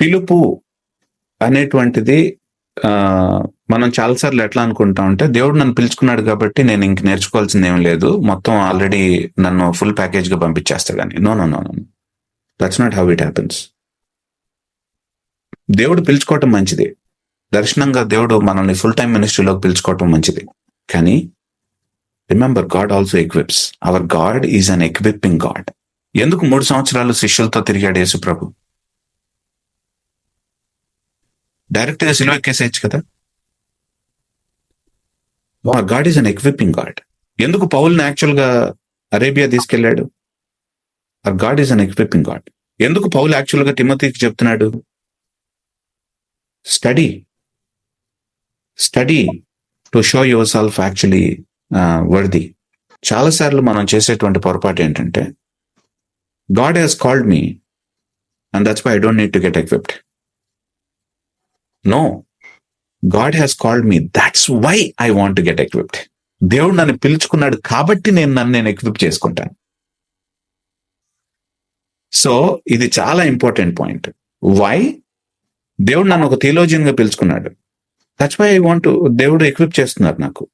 పిలుపు అనేటువంటిది మనం చాలాసార్లు ఎట్లా అనుకుంటాం అంటే, దేవుడు నన్ను పిలుచుకున్నాడు కాబట్టి నేను ఇంక నేర్చుకోవాల్సింది ఏం లేదు, మొత్తం ఆల్రెడీ నన్ను ఫుల్ ప్యాకేజ్ గా పంపించేస్తాడని. No no no no, that's not how it happens. దేవుడు పిలుచుకోవటం మంచిది, దర్శనంగా దేవుడు మనల్ని ఫుల్ టైం మినిస్ట్రీలోకి పిలుచుకోవటం మంచిది. కానీ remember, God also ఎక్విప్స్. Hour God is an equipping God. ఎందుకు 3 సంవత్సరాలు శిష్యులతో తిరిగాడు యేసు ప్రభు? డైరెక్ట్ గా సిలువ ఎక్కేసేయచ్చు కదా. God is an equipping God. ఎందుకు పౌల్ని యాక్చువల్ గా అరేబియా తీసుకెళ్లాడు? God is an equipping God. ఎందుకు పౌల్ యాక్చువల్ గా తిమోతికి చెప్తున్నాడు, study to show yourself actually worthy. చాలాసార్లు మనం చేసేటువంటి పొరపాటు ఏంటంటే, God has called me and that's why I don't need to get equipped. No, God has called me, that's why I want to get equipped. దేవుడు నన్ను పిలుచుకున్నాడు కాబట్టి నేను equip చేసుకుంటాను. సో ఇది చాలా ఇంపార్టెంట్ పాయింట్. వై? దేవుడు నన్ను ఒక థియోలాజియన్ గా పిలుచుకున్నాడు, దట్స్ వై ఐ వాంట్. దేవుడు ఎక్విప్ చేస్తున్నారు, నాకు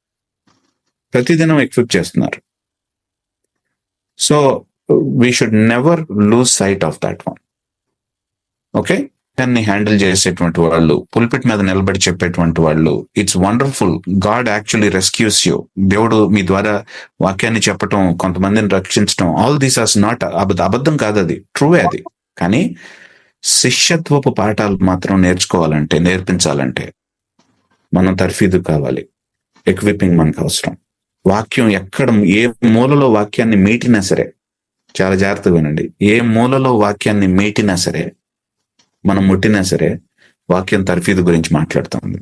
ప్రతిదినం ఎక్విప్ చేస్తున్నారు. So we should never loose site of that one. Okay, దాన్ని హ్యాండిల్ చేసేటువంటి వాళ్ళు, పుల్పిట్ మీద నిలబడి చెప్పేటువంటి వాళ్ళు, it's wonderful. God actually rescues you. దేవుడు మీ ద్వారా వాక్యాన్ని చెప్పటం, కొంతమందిని రక్షించడం, ఆల్ దీస్ ఆర్ నాట్, అబద్ధం కాదు, అది ట్రూవే అది. కానీ శిష్యత్వపు పాఠాలు మాత్రం నేర్పించాలంటే మనం తర్ఫీదు కావాలి, ఎక్విపింగ్ మనకు అవసరం. వాక్యం ఎక్కడ, ఏ మూలలో వాక్యాన్ని మీటినా సరే, చాలా జాగ్రత్తగా వినండి, ఏ మూలలో వాక్యాన్ని మీటినా సరే, మనం ముట్టినా సరే, వాక్యం తర్ఫీదు గురించి మాట్లాడుతుంది.